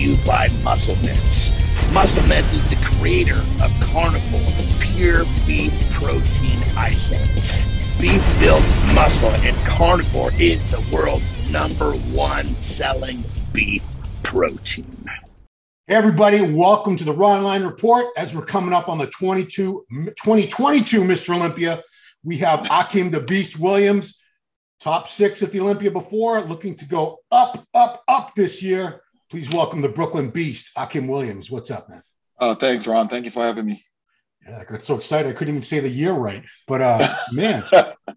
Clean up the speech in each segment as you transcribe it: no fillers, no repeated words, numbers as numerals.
you by Musclemeds. Musclemeds is the creator of carnivor pure beef protein isolate. Beef builds muscle, and carnivor is the world's #1 selling beef protein. Hey everybody, welcome to the Ronline report. As we're coming up on the 2022 Mr. Olympia, we have Akim the Beast Williams, top 6 at the Olympia before, looking to go up this year. Please welcome the Brooklyn Beast, Akim Williams. What's up, man? Thanks, Ron. Thank you for having me. Yeah, I got so excited I couldn't even say the year right. But man,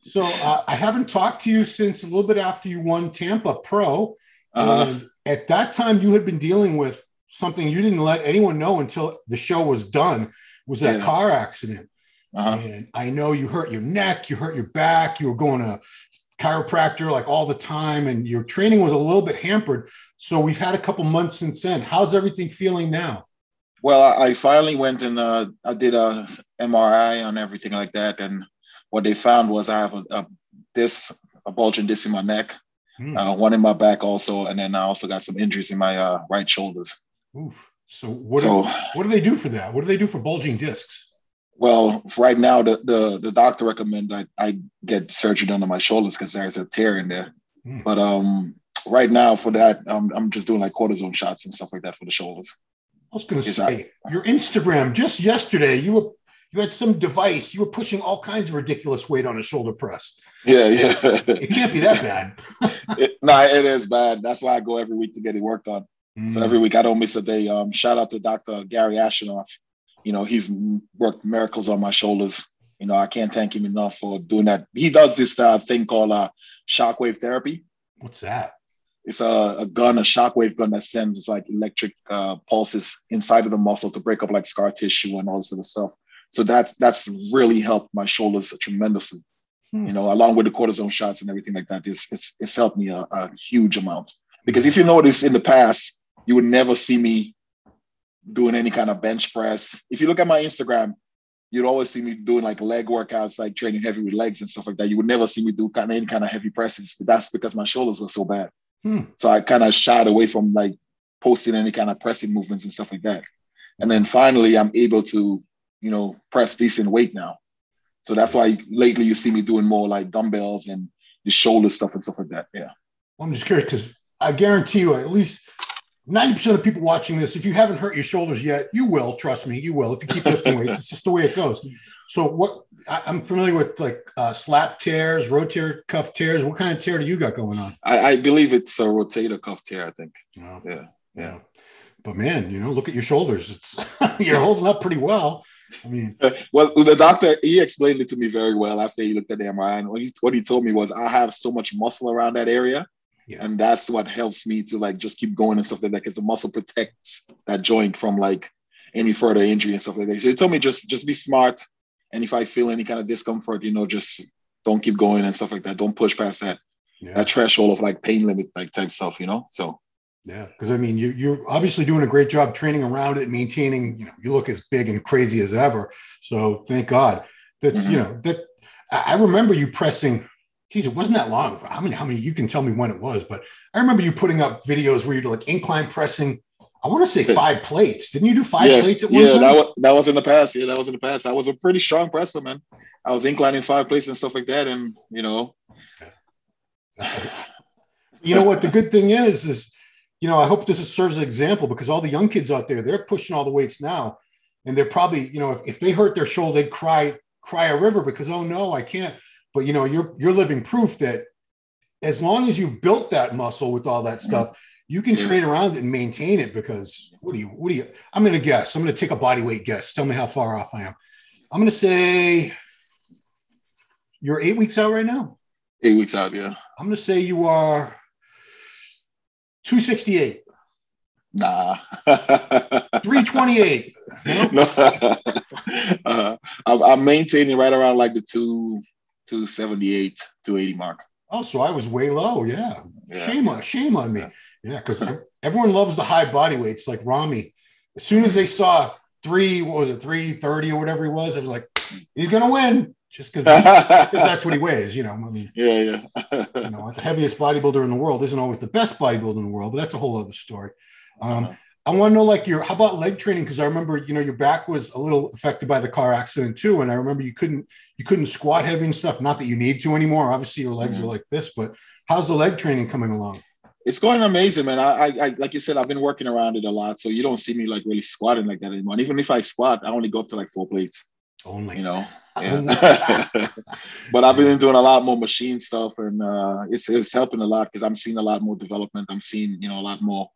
so I haven't talked to you since a little bit after you won Tampa Pro. And at that time, you had been dealing with something you didn't let anyone know until the show was done, was that car accident. And I know you hurt your neck, you hurt your back, you were going to chiropractor like all the time, and your training was a little bit hampered. So we've had a couple months since then. How's everything feeling now? Well, I finally went and I did a MRI on everything like that. And what they found was I have a bulging disc in my neck, one in my back also. And then I also got some injuries in my right shoulders. Oof. So what do they do for that? What do they do for bulging discs? Well, right now, the doctor recommended I get surgery done on my shoulders because there's a tear in there. But right now for that, I'm just doing like cortisone shots and stuff like that for the shoulders. I was going to say, your Instagram, just yesterday, you had some device. You were pushing all kinds of ridiculous weight on a shoulder press. Yeah. It can't be that bad. It is bad. That's why I go every week to get it worked on. So every week I don't miss a day. Shout out to Dr. Gary Ashenoff. You know, he's worked miracles on my shoulders. You know, I can't thank him enough for doing that. He does this thing called shockwave therapy. What's that? It's a shockwave gun that sends like electric pulses inside of the muscle to break up like scar tissue and all this other stuff. So that's really helped my shoulders tremendously. You know, along with the cortisone shots and everything like that, it's helped me a huge amount. Because if you notice in the past, you would never see me doing any kind of bench press. If you look at my Instagram, you'd always see me doing like leg workouts, like training heavy with legs and stuff like that. You would never see me do any kind of heavy presses. But that's because my shoulders were so bad. So I kind of shied away from like posting any kind of pressing movements and stuff like that. And then finally, I'm able to, you know, press decent weight now. So that's why lately you see me doing more like dumbbells and the shoulder stuff and stuff like that. Yeah. Well, I'm just curious because I guarantee you at least 90% of people watching this, if you haven't hurt your shoulders yet, you will. Trust me, you will. If you keep lifting weights, it's just the way it goes. So I'm familiar with like slap tears, rotator cuff tears. What kind of tear do you got going on? I believe it's a rotator cuff tear, I think. Oh, yeah. But man, you know, look at your shoulders. It's you're holding up pretty well. I mean, well, the doctor, he explained it to me very well after he looked at the MRI. And what he told me was I have so much muscle around that area. Yeah. And that's what helps me to like just keep going and stuff like that, because the muscle protects that joint from like any further injury and stuff like that. So he told me just be smart. And if I feel any kind of discomfort, you know, just don't keep going and stuff like that. Don't push past that threshold of like pain limit, like type stuff, you know? So. Yeah. Cause I mean, you're obviously doing a great job training around it, maintaining, you know, you look as big and crazy as ever. So thank God that's, you know, that I remember you pressing, geez, it wasn't that long. How many, you can tell me when it was, but I remember you putting up videos where you're like incline pressing, I want to say 5 plates. Didn't you do 5 plates at one time? Yeah, that was in the past. Yeah, that was in the past. I was a pretty strong presser, man. I was inclining 5 plates and stuff like that. And, you know. You know what? The good thing is, you know, I hope this serves as an example, because all the young kids out there, they're pushing all the weights now. And they're probably, you know, if they hurt their shoulder, they'd cry a river because, oh no, I can't. But, you know, you're living proof that as long as you built that muscle with all that stuff, you can train around it and maintain it. Because what do you, I'm going to guess, I'm going to take a body weight guess. Tell me how far off I am. I'm going to say you're 8 weeks out right now. 8 weeks out. Yeah. I'm going to say you are 268. Nah. 328. No. I'm maintaining right around like the 278, 280 mark. Oh, so I was way low. Yeah. Shame on me. Yeah. Because everyone loves the high body weights like Rami. As soon as they saw 330 or whatever he was, I was like, he's going to win. Just because that's what he weighs, you know. I mean, yeah. You know, the heaviest bodybuilder in the world isn't always the best bodybuilder in the world, but that's a whole other story. I want to know, like, how about leg training? Because I remember, your back was a little affected by the car accident too, and I remember you couldn't squat heavy and stuff. Not that you need to anymore. Obviously, your legs are like this, but how's the leg training coming along? It's going amazing, man. I like you said, I've been working around it a lot, so you don't see me like really squatting like that anymore. And even if I squat, I only go up to like 4 plates. Only, Yeah. But I've been doing a lot more machine stuff, and it's helping a lot because I'm seeing a lot more development. I'm seeing a lot more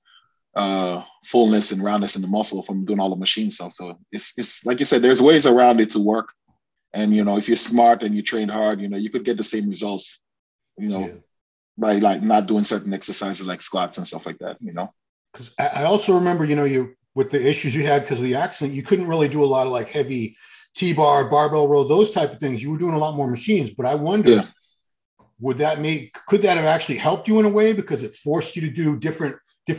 fullness and roundness in the muscle from doing all the machine stuff. So it's like you said, there's ways around it to work. And if you're smart and you train hard, you could get the same results, by like not doing certain exercises like squats and stuff like that. Because I also remember, you with the issues you had because of the accident, you couldn't really do a lot of like heavy T-bar, barbell row, those type of things. You were doing a lot more machines, but I wonder, could that have actually helped you in a way because it forced you to do different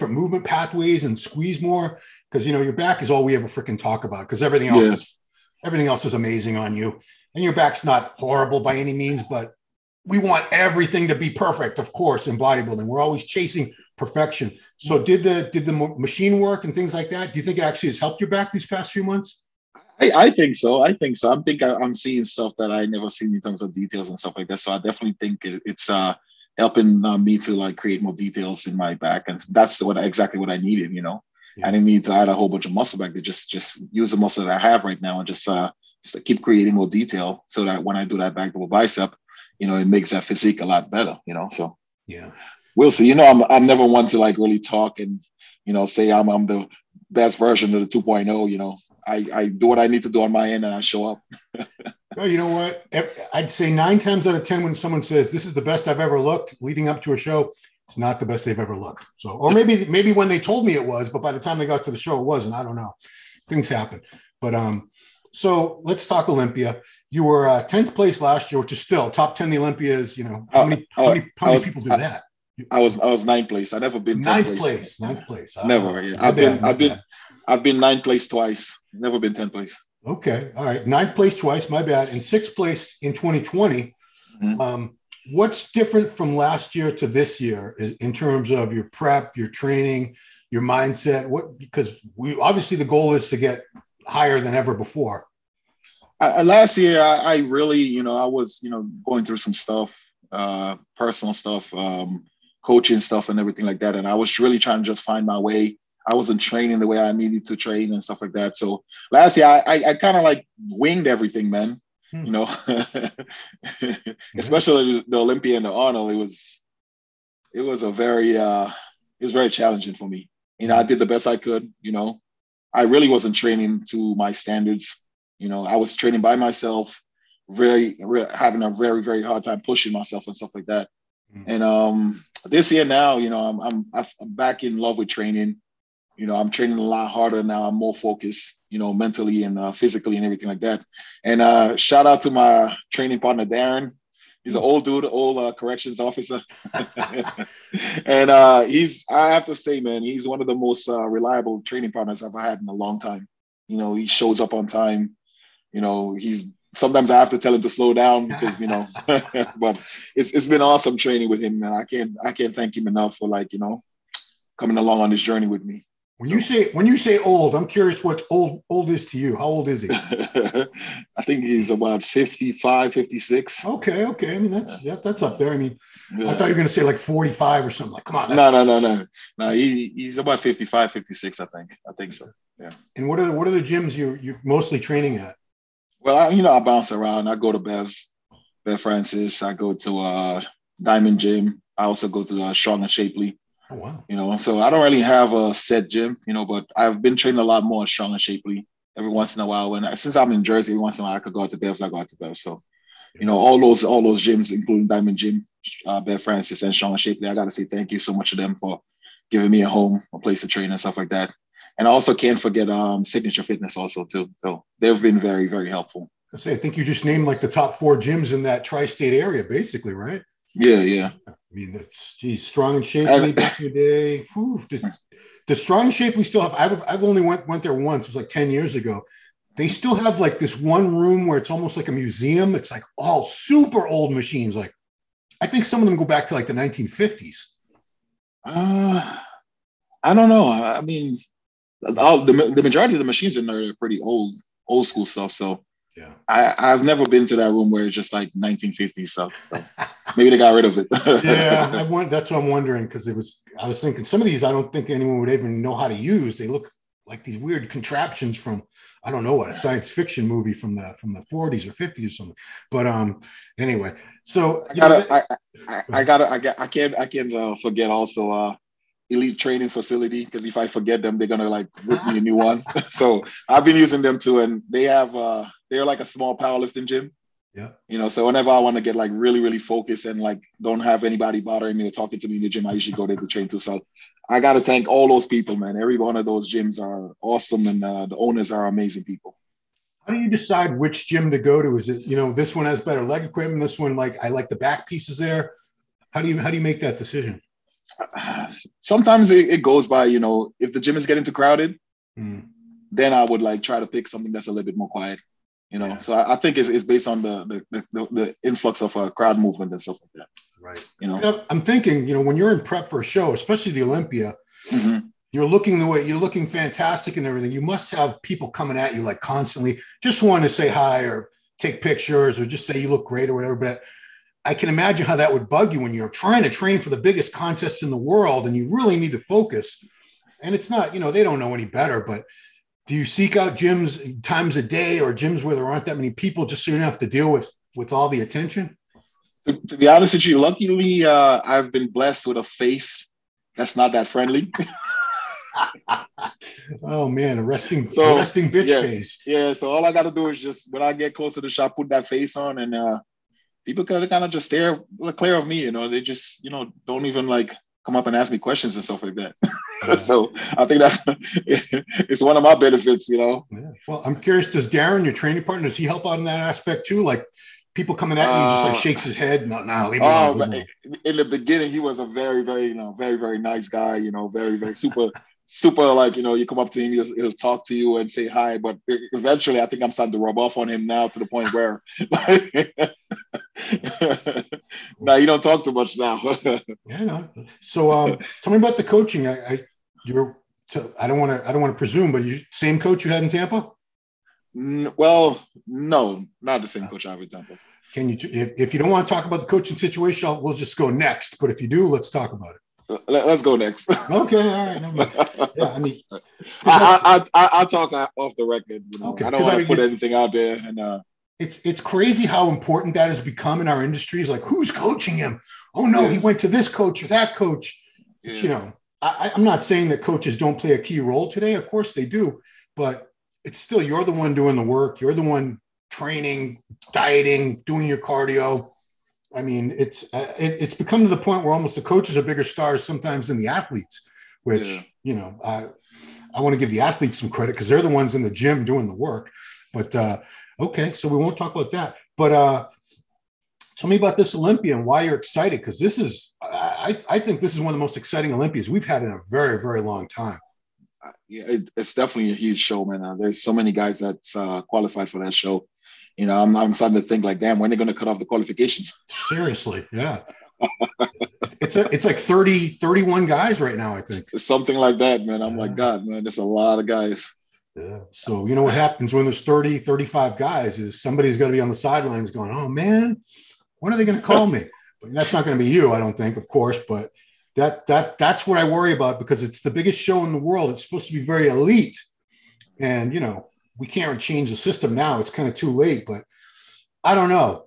movement pathways and squeeze more? Because your back is all we ever freaking talk about, because everything else is amazing on you, and your back's not horrible by any means, but we want everything to be perfect, of course, in bodybuilding. We're always chasing perfection. So did the machine work and things like that, do you think it actually has helped your back these past few months? I think so. I'm seeing stuff that I never seen in terms of details and stuff like that. So I definitely think it's helping me to like create more details in my back, and that's exactly what I needed. I didn't need to add a whole bunch of muscle back. To just use the muscle that I have right now and just keep creating more detail, so that when I do that back double bicep, it makes that physique a lot better. So we'll see. I'm never one to like really talk and say I'm the best version of the 2.0. I do what I need to do on my end, and I show up. Well, you know what? I'd say 9 times out of 10, when someone says this is the best I've ever looked leading up to a show, it's not the best they've ever looked. So, or maybe when they told me it was, but by the time they got to the show, it wasn't. I don't know. Things happen. But so let's talk Olympia. You were 10th place last year, which is still top 10 the Olympias. How many people do that? I was 9th place. I've never been 10th place. Ninth place. Never. Yeah. I've been 9th place twice. Never been 10th place. Okay. All right. 9th place twice. My bad. And 6th place in 2020. Mm-hmm. What's different from last year to this year in terms of your prep, your training, your mindset? Because obviously the goal is to get higher than ever before. Last year, I really, I was, going through some stuff, personal stuff, coaching stuff and everything like that. And I was really trying to just find my way. I wasn't training the way I needed to train and stuff like that. So last year, I kind of like winged everything, man. Especially the Olympia and the Arnold. It was very challenging for me. I did the best I could. I really wasn't training to my standards. I was training by myself, having a very, very hard time pushing myself and stuff like that. And this year now, I'm back in love with training. I'm training a lot harder now. I'm more focused, mentally and physically and everything like that. And shout out to my training partner, Darren. He's an old dude, old corrections officer. And I have to say, man, he's one of the most reliable training partners I've had in a long time. He shows up on time. Sometimes I have to tell him to slow down because, but it's been awesome training with him, and I can't thank him enough for coming along on this journey with me. When you say old, I'm curious what old is to you. How old is he? I think he's about 55, 56. Okay. I mean, that's up there. I mean, I thought you were going to say like 45 or something. Like, come on. No. He's about 55, 56. I think so. Yeah. And what are the gyms you're mostly training at? Well, I bounce around. I go to Bev Francis. I go to Diamond Gym. I also go to Strong and Shapely. Oh, wow. So I don't really have a set gym, but I've been training a lot more Strong and Shapely every once in a while. Since I'm in Jersey, every once in a while I could go out to Bev's, I go out to Bev's. So, all those gyms, including Diamond Gym, Bev Francis, and Strong and Shapely, I got to say thank you so much to them for giving me a home, a place to train and stuff like that. And I also can't forget Signature Fitness also too. So they've been very, very helpful. I think you just named like the top 4 gyms in that tri-state area, basically, right? Yeah. I mean, that's Strong and Shapely back in the day. Whew, does Strong and Shapely still have? I've only went there once. It was like 10 years ago. They still have like this one room where it's almost like a museum. It's like all super old machines. Like I think some of them go back to like the 1950s. I don't know. I mean, The majority of the machines in there are pretty old school stuff. So yeah, I've never been to that room where it's just like 1950s stuff. So maybe they got rid of it. Yeah, that's what I'm wondering, because I was thinking some of these I don't think anyone would even know how to use. They look like these weird contraptions from, I don't know what, a science fiction movie from the 40s or 50s or something. But anyway, so I can't forget also elite training facility, because if I forget them, they're gonna like rip me a new one. So I've been using them too, and they're like a small powerlifting gym. Yeah. You know, so whenever I want to get like really, really focused and like don't have anybody bothering me or talking to me in the gym, I usually go there to train too. So I got to thank all those people, man. Every one of those gyms are awesome, and the owners are amazing people. How do you decide which gym to go to? Is it, this one has better leg equipment, this one, like, I like the back pieces there? How do you make that decision? Sometimes it goes by, if the gym is getting too crowded, then I would like try to pick something that's a little bit more quiet. Yeah. So I think it's based on the influx of crowd movement and stuff like that. Right. I'm thinking, when you're in prep for a show, especially the Olympia, you're looking fantastic and everything. You must have people coming at you like constantly, just wanting to say hi or take pictures or just say you look great or whatever. But I can imagine how that would bug you when you're trying to train for the biggest contest in the world and you really need to focus. And it's not, they don't know any better, but do you seek out gyms times a day or gyms where there aren't that many people just so you don't have to deal with all the attention? To be honest with you, luckily, I've been blessed with a face that's not that friendly. Oh man, a resting bitch face. Yeah, so all I got to do is just, when I get close to the shop, put that face on, and people kind of just stare clear of me. They just, don't even like come up and ask me questions and stuff like that. Yeah. So I think it's one of my benefits, Yeah. Well, I'm curious, does Darren, your training partner, does he help out in that aspect too? Like people coming at you, just like shakes his head. No, leave me alone. In the beginning, he was a very, very, very, very nice guy. Very, very super. Like, you come up to him, he'll talk to you and say hi. But eventually, I think I'm starting to rub off on him now to the point where, now you don't talk too much now. Yeah. No. So, tell me about the coaching. I don't want to presume, but you same coach you had in Tampa? Well, no, not the same coach I have in Tampa. Can you, if you don't want to talk about the coaching situation, we'll just go next. But if you do, let's talk about it. Let's go next. Okay, all right. No, yeah, I mean, I'll talk off the record. Okay, I don't want to put anything out there. And it's crazy how important that has become in our industries. Like, who's coaching him? Oh no, he went to this coach or that coach. Yeah. I'm not saying that coaches don't play a key role today. Of course they do, but it's still, you're the one doing the work. You're the one training, dieting, doing your cardio. I mean, it's become to the point where almost the coaches are bigger stars sometimes than the athletes, which, I want to give the athletes some credit because they're the ones in the gym doing the work. But okay, so we won't talk about that. But tell me about this Olympia and why you're excited, because this is, I think this is one of the most exciting Olympias we've had in a very, very long time. Yeah, it's definitely a huge show, man. There's so many guys that's qualified for that show. I'm starting to think like, damn, when are they going to cut off the qualification? Seriously, yeah. It's like 31 guys right now, I think. Something like that, man. I'm like, God, man, there's a lot of guys. Yeah. So, what happens when there's 35 guys is somebody's got to be on the sidelines going, oh, man, when are they going to call me? But that's not going to be you, I don't think, of course. But that's what I worry about, because it's the biggest show in the world. It's supposed to be very elite. And, we can't change the system now. It's kind of too late, but I don't know.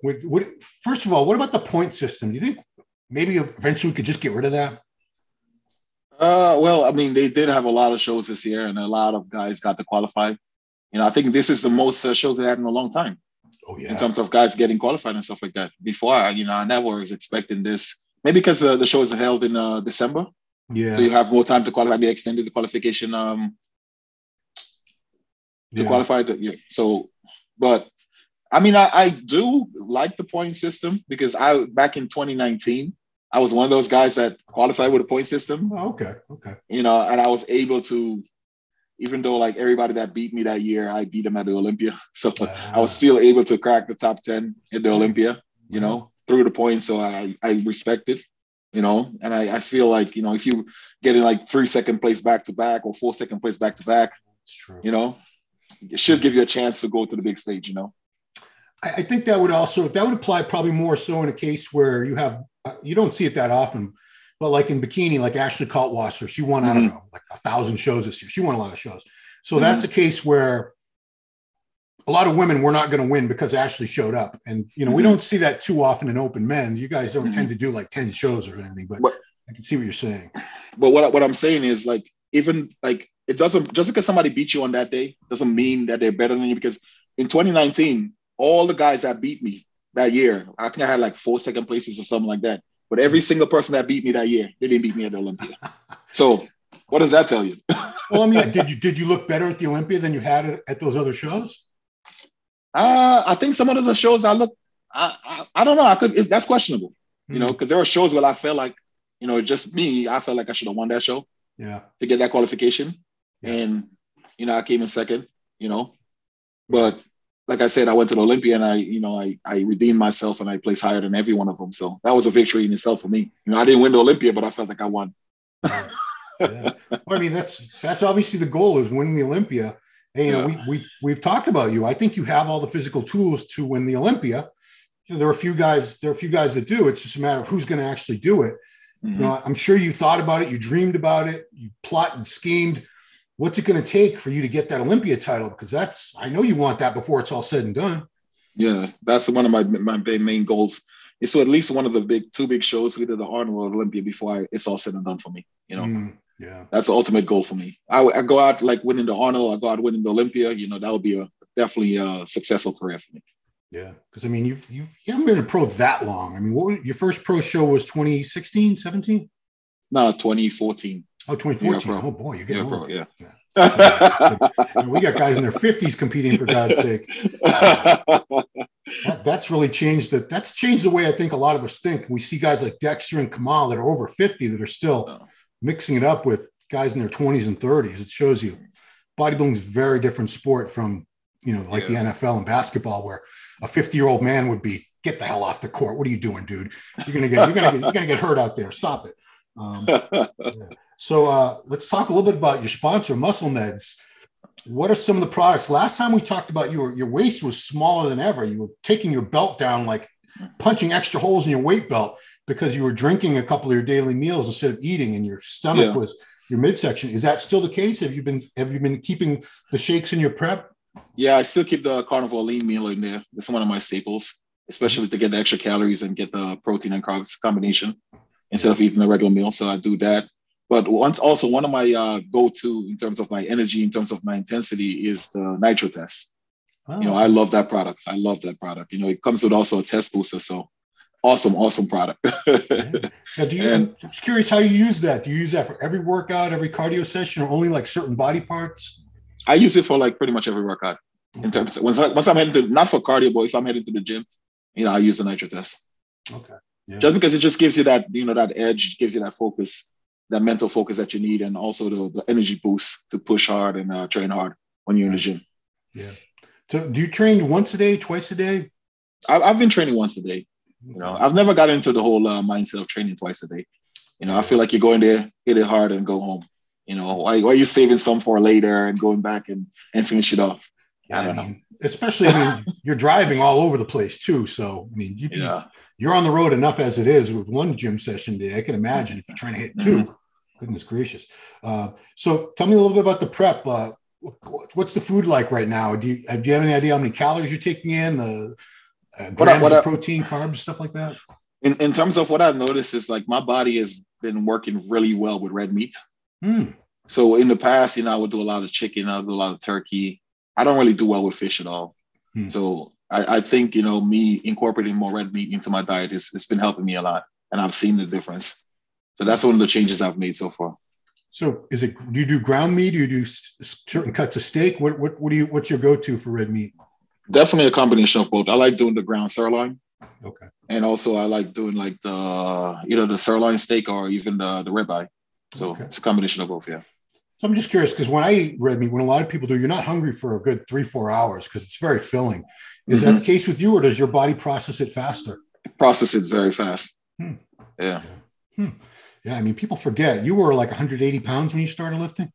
First of all, what about the point system? Do you think maybe eventually we could just get rid of that? Well, I mean, they did have a lot of shows this year and a lot of guys got to qualify. I think this is the most shows they had in a long time. Oh, yeah. In terms of guys getting qualified and stuff like that. Before, I never was expecting this. Maybe because the show is held in December. Yeah. So you have more time to qualify. They extended the qualification to qualify. So, but I mean, I do like the point system, because back in 2019, I was one of those guys that qualified with a point system. Oh, okay. And I was able to, even though like everybody that beat me that year, I beat them at the Olympia. So I was still able to crack the top 10 at the Olympia, through the points. So I respect it. you know, and I feel like, you know, if you getting like 3-second place back to back or 4-second place back to back, That's true. you know, it should give you a chance to go to the big stage, you know. I think that would apply probably more so in a case where you have, you don't see it that often, but like in bikini, like Ashley Kaltwasser, she won, I don't know, like 1,000 shows this year. She won a lot of shows. So that's a case where a lot of women were not going to win because Ashley showed up. And, you know, we don't see that too often in open men. You guys don't tend to do like 10 shows or anything, but I can see what you're saying. But what I'm saying is, like, even like, it doesn't, just because somebody beat you on that day doesn't mean that they're better than you, because in 2019, all the guys that beat me that year, I think I had like 4 second places or something like that. But every single person that beat me that year, they didn't beat me at the Olympia. So what does that tell you? Well, I mean, did you look better at the Olympia than you had at those other shows? I think some of those shows I don't know. That's questionable, you know, because there were shows where I felt like, you know, just me, I felt like I should have won that show to get that qualification. Yeah. And, you know, I came in second, you know, but like I said, I went to the Olympia and I redeemed myself and I placed higher than every one of them. So that was a victory in itself for me. You know, I didn't win the Olympia, but I felt like I won. Yeah. Well, I mean, that's obviously the goal, is winning the Olympia. And, you know, we've talked about you. I think you have all the physical tools to win the Olympia. You know, there are a few guys that do. It's just a matter of who's going to actually do it. You know, I'm sure you thought about it, you dreamed about it, you plotted and schemed. What's it going to take for you to get that Olympia title? Because I know you want that before it's all said and done. Yeah, that's one of my main goals. It's so at least one of the two big shows, either the Arnold or Olympia, before it's all said and done for me. You know, that's the ultimate goal for me. I go out like winning the Arnold, I go out winning the Olympia. You know, that would be definitely a successful career for me. Yeah, because I mean, you haven't been a pro that long. I mean, your first pro show was 2016, 17? No, 2014. Oh, 2014. Oh boy, you're getting old. Yeah. We got guys in their 50s competing, for God's sake. That's really changed that's changed the way I think a lot of us think. We see guys like Dexter and Kamal that are over 50 that are still mixing it up with guys in their 20s and 30s. It shows you bodybuilding is a very different sport from, you know, like the NFL and basketball, where a 50-year-old man would be, get the hell off the court. What are you doing, dude? You're gonna get hurt out there. Stop it. So let's talk a little bit about your sponsor, Musclemeds. What are some of the products? Last time we talked about your waist was smaller than ever. You were taking your belt down, like punching extra holes in your weight belt, because you were drinking a couple of your daily meals instead of eating, and your stomach was your midsection. Is that still the case? Have you been keeping the shakes in your prep? Yeah, I still keep the carnivore lean meal in there. It's one of my staples, especially to get the extra calories and get the protein and carbs combination instead of eating a regular meal. So I do that. But also one of my go-to in terms of my energy, in terms of my intensity, is the nitro test. Oh. You know, I love that product. You know, it comes with also a test booster. So awesome product. Now, I'm just curious how you use that. Do you use that for every workout, every cardio session, or only like certain body parts? I use it for like pretty much every workout. In terms of once I'm heading to, not for cardio, but if I'm heading to the gym, you know, I use the nitro test. Okay. Yeah. Just because it just gives you that, you know, that edge, gives you that focus, that mental focus that you need, and also the energy boost to push hard and train hard when you're in the gym. Yeah. So do you train once a day, twice a day? I've been training once a day. You know, I've never got into the whole mindset of training twice a day. You know, I feel like you go in there, hit it hard, and go home. You know, why are you saving some for later and going back and finish it off? I don't know. Especially, I mean, you're driving all over the place too. So, I mean, you're on the road enough as it is with one gym session a day. I can imagine if you're trying to hit two. Goodness gracious. So tell me a little bit about the prep. What's the food like right now? Do you have any idea how many calories you're taking in? Grams of protein, carbs, stuff like that? In terms of what I've noticed is, like, my body has been working really well with red meat. So in the past, you know, I would do a lot of chicken, I would do a lot of turkey. I don't really do well with fish at all. So I think, you know, me incorporating more red meat into my diet it's been helping me a lot, and I've seen the difference. So that's one of the changes I've made so far. So do you do ground meat? Do you do certain cuts of steak? What's your go-to for red meat? Definitely a combination of both. I like doing the ground sirloin. Okay. And also I like doing like the sirloin steak or even the ribeye. So it's a combination of both, yeah. So I'm just curious, because when I eat red meat, when a lot of people do, you're not hungry for a good 3-4 hours because it's very filling. Is that the case with you, or does your body process it faster? It processes it very fast. Yeah. Yeah, I mean, people forget you were like 180 pounds when you started lifting.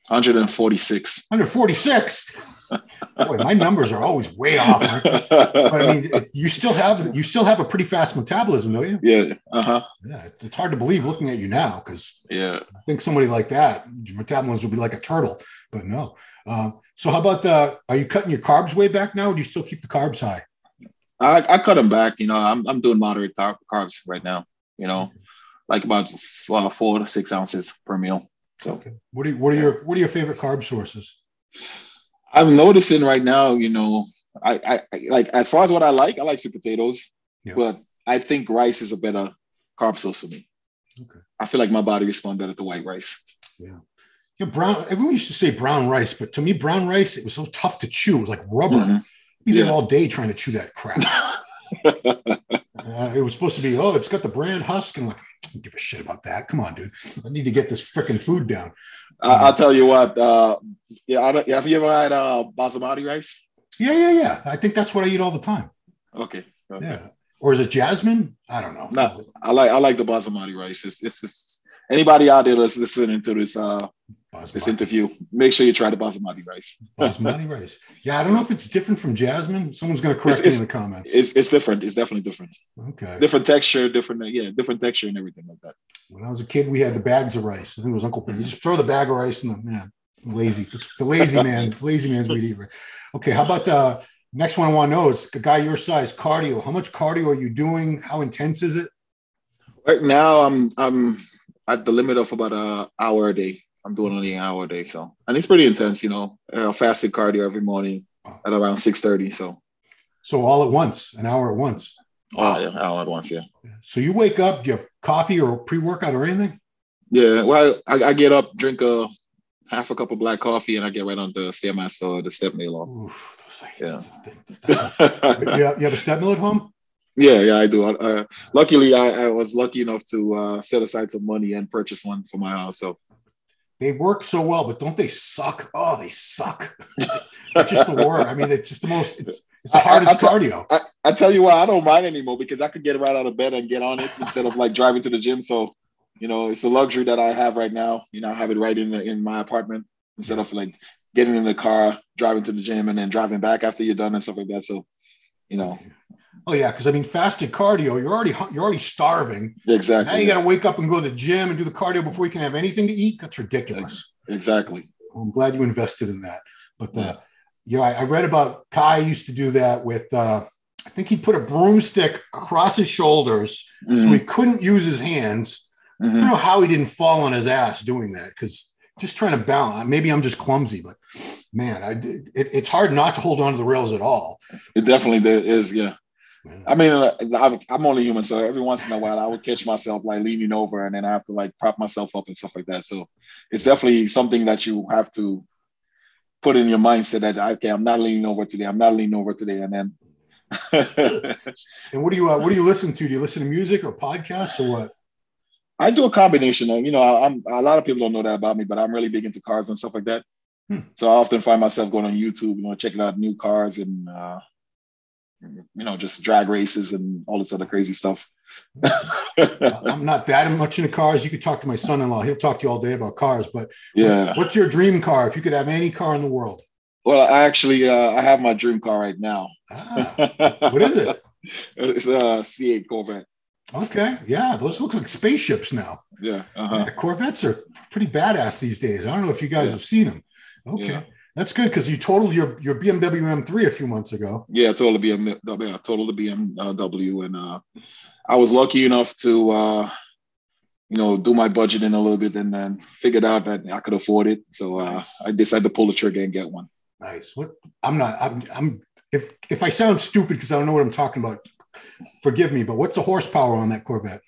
146. 146. Boy, my numbers are always way off. But I mean, you still have a pretty fast metabolism, don't you? Yeah. Uh-huh. Yeah, it's hard to believe looking at you now, because yeah, I think somebody like that, your metabolism would be like a turtle. But no. So how about are you cutting your carbs way back now, or do you still keep the carbs high? I cut them back. I'm doing moderate carbs right now. Like about 4 to 6 ounces per meal. So okay. What are your favorite carb sources? I'm noticing right now, I like, as far as what I like sweet potatoes, but I think rice is a better carb source for me. Okay. I feel like my body responds better to white rice. Yeah. Yeah, everyone used to say brown rice, but to me, brown rice, it was so tough to chew. It was like rubber. Mm-hmm. Be there all day trying to chew that crap. It was supposed to be, it's got the bran husk. And I'm like, I don't give a shit about that. Come on, dude. I need to get this freaking food down. I'll tell you what. Have you ever had basmati rice? Yeah. I think that's what I eat all the time. Okay. Yeah. Or is it jasmine? I don't know. No, I like the basmati rice. It's anybody out there that's listening to this interview, make sure you try the basmati rice. Basmati rice. Yeah, I don't know if it's different from jasmine. Someone's going to correct me in the comments. It's different. It's definitely different. Okay. Different texture, different texture and everything like that. When I was a kid, we had the bags of rice. I think it was Uncle Pete. You just throw the bag of rice in the lazy man's way to eat rice. Okay, how about next one I want to know is, a guy your size, cardio. How much cardio are you doing? How intense is it? Right now, I'm at the limit of about an hour a day. I'm doing only an hour a day, and it's pretty intense. Fasted cardio every morning at around 6:30. So all at once, an hour at once. Oh yeah, all at once, yeah. So you wake up, do you have coffee or pre-workout or anything? Yeah, well, I get up, drink half a cup of black coffee, and I get right on the Stairmaster or the step meal off. Oof, yeah. You have a step mill at home? Yeah, I do. Luckily, I was lucky enough to set aside some money and purchase one for my house. So they work so well, but don't they suck? Oh, they suck. It's just the word. I mean, it's just the most. It's the hardest cardio. I tell you what, I don't mind anymore, because I could get right out of bed and get on it instead of like driving to the gym. So, it's a luxury that I have right now. I have it right in my apartment instead of like getting in the car, driving to the gym, and then driving back after you're done and stuff like that. So, Oh yeah, because I mean, fasted cardio, you're already starving. Exactly. Now you got to wake up and go to the gym and do the cardio before you can have anything to eat. That's ridiculous. Exactly. Well, I'm glad you invested in that. But I read about Kai used to do that with. I think he put a broomstick across his shoulders so he couldn't use his hands. I don't know how he didn't fall on his ass doing that, because just trying to balance. Maybe I'm just clumsy, but man, it's hard not to hold on to the rails at all. It definitely is. Yeah. I mean, I'm only human, so every once in a while I would catch myself like leaning over, and then I have to like prop myself up and stuff like that. So it's definitely something that you have to put in your mindset that, okay, I'm not leaning over today. And then. And what do you listen to? Do you listen to music or podcasts or what? I do a combination. I'm a lot of people don't know that about me, but I'm really big into cars and stuff like that. So I often find myself going on YouTube, checking out new cars and just drag races and all this other crazy stuff. I'm not that much into cars. You could talk to my son-in-law. He'll talk to you all day about cars. But yeah, what's your dream car if you could have any car in the world? Well, I actually I have my dream car right now. What is it? It's a C8 Corvette. Okay, yeah, those look like spaceships now. Yeah, Corvettes are pretty badass these days. I don't know if you guys have seen them. Okay, that's good, because you totaled your BMW M3 a few months ago. Yeah, I totaled the BMW, and I was lucky enough to do my budgeting a little bit, and then figured out that I could afford it. So nice. I decided to pull the trigger and get one. Nice. What? If I sound stupid because I don't know what I'm talking about, forgive me, but what's the horsepower on that Corvette?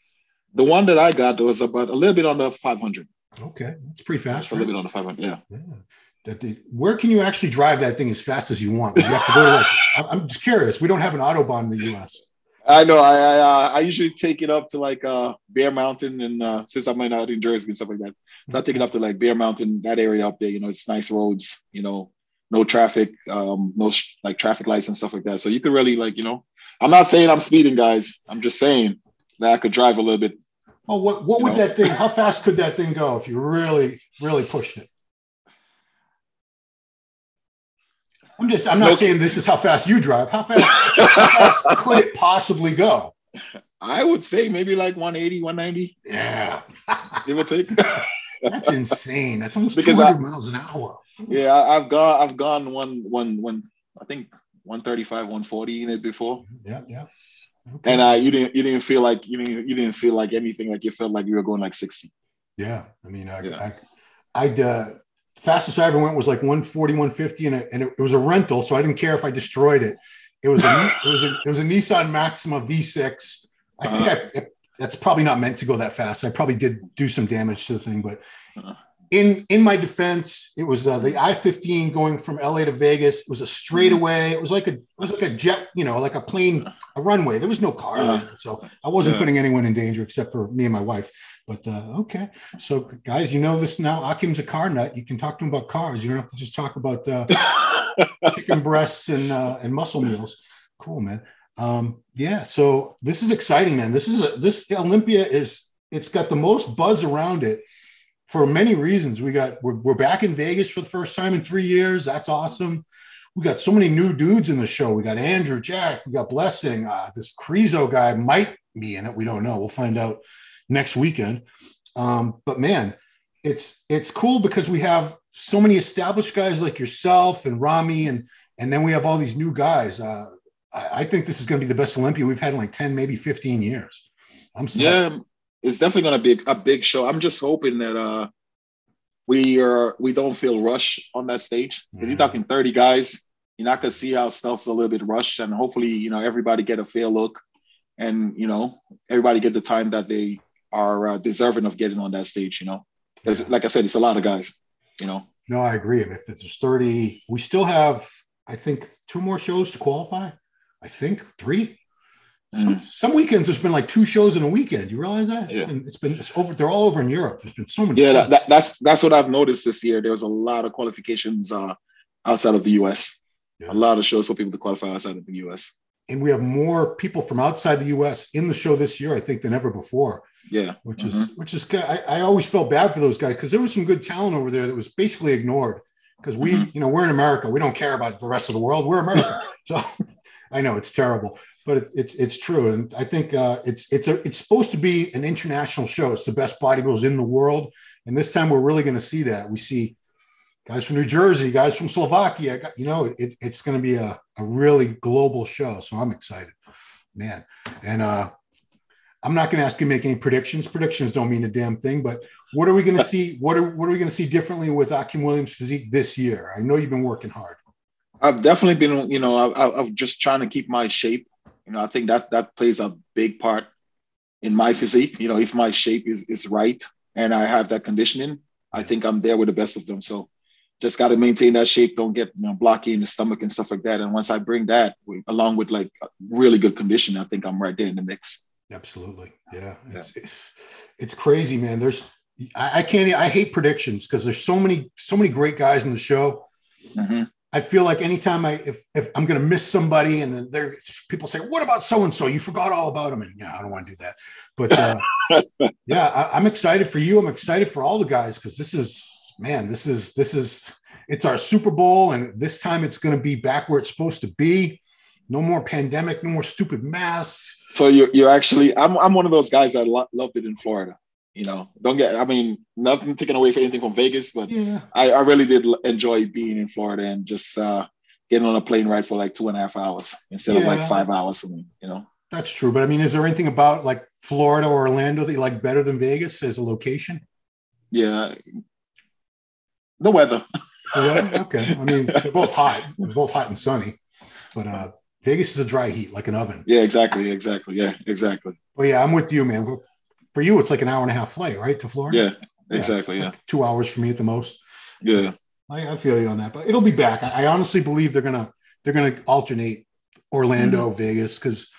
The one that I got was about a little bit under 500. Okay, that's pretty fast. It's a little bit under 500. Yeah. Where can you actually drive that thing as fast as you want? You have to go to I'm just curious. We don't have an Autobahn in the U.S. I know. I usually take it up to like Bear Mountain, and since I'm out in Jersey and stuff like that, so I take it up to like Bear Mountain, that area up there. It's nice roads. No traffic, no like traffic lights and stuff like that. So you could really I'm not saying I'm speeding, guys. I'm just saying that I could drive a little bit Oh, what would that thing, how fast could that thing go if you really, really pushed it? I'm not saying this is how fast you drive. How fast could it possibly go? I would say maybe like 180, 190. Yeah. Give or take. That's insane. That's almost 200 miles an hour. Yeah, I've gone one I think 135, 140 in it before. Yeah. Okay. And you didn't feel like anything, like you felt like you were going like 60. Yeah. I mean, fastest I ever went was like 140, 150, and it was a rental, so I didn't care if I destroyed it. It was a Nissan Maxima V6. I think that's probably not meant to go that fast. I probably did do some damage to the thing, but in my defense, it was the I-15 going from LA to Vegas. It was a straightaway. It was like a jet, like a plane, a runway. There was no car there, so I wasn't putting anyone in danger except for me and my wife. But okay, so guys, you know this now. Akim's a car nut. You can talk to him about cars. You don't have to just talk about chicken breasts and muscle meals. Cool, man. Yeah, so this is exciting, man. This Olympia it's got the most buzz around it for many reasons. We're back in Vegas for the first time in 3 years. That's awesome. We got so many new dudes in the show. We got Andrew, Jack, we got Blessing. This Crezo guy might be in it. We don't know. We'll find out next weekend. But man, it's cool because we have so many established guys like yourself and Rami, and then we have all these new guys. I think this is going to be the best Olympia we've had in like 10, maybe 15 years. I'm sorry. Yeah, it's definitely going to be a big show. I'm just hoping that we don't feel rushed on that stage. Because you're talking 30 guys. You're not going to see how stuff's a little bit rushed. And hopefully, everybody get a fair look. And, everybody get the time that they are deserving of getting on that stage, Because, like I said, it's a lot of guys, No, I agree. If it's 30, we still have, I think, 2 more shows to qualify. I think 3. Some weekends there's been like 2 shows in a weekend. You realize that? Yeah. It's over. They're all over in Europe. There's been so many. Yeah, that's what I've noticed this year. There was a lot of qualifications outside of the US. Yeah. A lot of shows for people to qualify outside of the US. And we have more people from outside the US in the show this year, I think, than ever before. Yeah. Which is I always felt bad for those guys because there was some good talent over there that was basically ignored because we, we're in America. We don't care about the rest of the world. We're America. So I know it's terrible, but it's true. And I think it's supposed to be an international show. It's the best bodybuilders in the world. And this time we're really going to see that. We see guys from New Jersey, guys from Slovakia, it's going to be a really global show. So I'm excited, man. And I'm not going to ask you to make any predictions. Predictions don't mean a damn thing, but what are we going to see? What are we going to see differently with Akim Williams' physique this year? I know you've been working hard. I've definitely been, I'm just trying to keep my shape. I think that plays a big part in my physique. If my shape is right and I have that conditioning, I think I'm there with the best of them. So just got to maintain that shape. Don't get blocky in the stomach and stuff like that. And once I bring that along with like really good condition, I think I'm right there in the mix. Absolutely. Yeah. It's crazy, man. I hate predictions because there's so many great guys in the show. Mm-hmm. I feel like anytime if I'm going to miss somebody and then people say, what about so-and-so? You forgot all about them. And yeah, I don't want to do that. But yeah, I'm excited for you. I'm excited for all the guys because this is it's our Super Bowl. And this time it's going to be back where it's supposed to be. No more pandemic, no more stupid masks. So you're actually, I'm one of those guys that loved it in Florida. Nothing taken away from anything from Vegas, but yeah. I really did enjoy being in Florida and just getting on a plane ride for like 2.5 hours instead of like 5 hours for me, That's true. But is there anything about like Florida or Orlando that you like better than Vegas as a location? Yeah. The weather. Okay. They're both hot. They're both hot and sunny, but Vegas is a dry heat, like an oven. Yeah, exactly. Yeah, exactly. Well, yeah, I'm with you, man. For you, it's like an 1.5-hour flight, right, to Florida? Yeah, exactly. Yeah, like 2 hours for me at the most. Yeah, I feel you on that, but it'll be back. I honestly believe they're gonna alternate Orlando, Vegas, because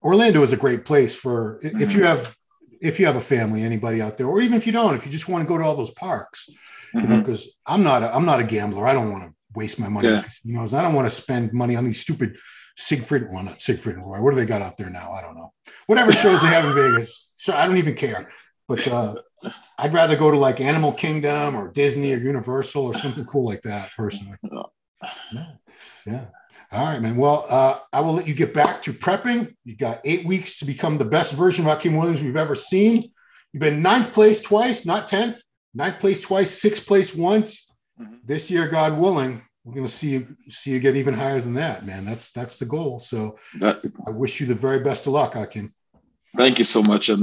Orlando is a great place for if you have a family, anybody out there, or even if you don't, if you just want to go to all those parks, because I'm not a gambler. I don't want to waste my money on casinos. I don't want to spend money on these stupid Siegfried, well, not Siegfried and Roy. What do they got out there now? I don't know. Whatever shows they have in Vegas. So I don't even care. But I'd rather go to like Animal Kingdom or Disney or Universal or something cool like that, personally. Yeah. All right, man. Well, I will let you get back to prepping. You got 8 weeks to become the best version of Akim Williams we've ever seen. You've been 9th place twice, not 10th. 9th place twice, 6th place once. This year, God willing, we're going to see you get even higher than that, man. That's the goal. So I wish you the very best of luck, Akim. Thank you so much. And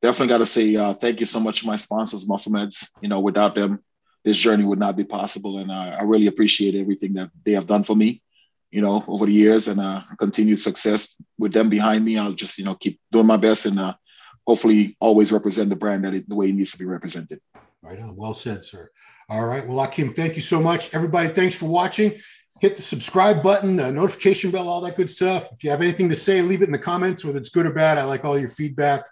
definitely got to say thank you so much to my sponsors, Musclemeds. You know, without them, this journey would not be possible. And I really appreciate everything that they have done for me, you know, over the years, and continued success with them behind me. I'll just, you know, keep doing my best and hopefully always represent the brand the way it needs to be represented. Right on. Well said, sir. All right. Well, Akim, thank you so much. Everybody, thanks for watching. Hit the subscribe button, the notification bell, all that good stuff. If you have anything to say, leave it in the comments, whether it's good or bad. I like all your feedback.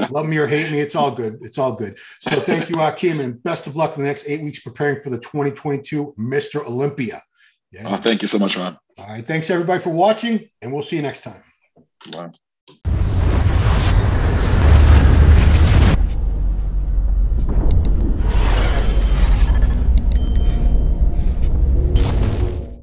Love me or hate me. It's all good. It's all good. So thank you, Akim, and best of luck in the next 8 weeks preparing for the 2022 Mr. Olympia. Yeah. Thank you so much, Ron. All right. Thanks, everybody, for watching, and we'll see you next time. Bye.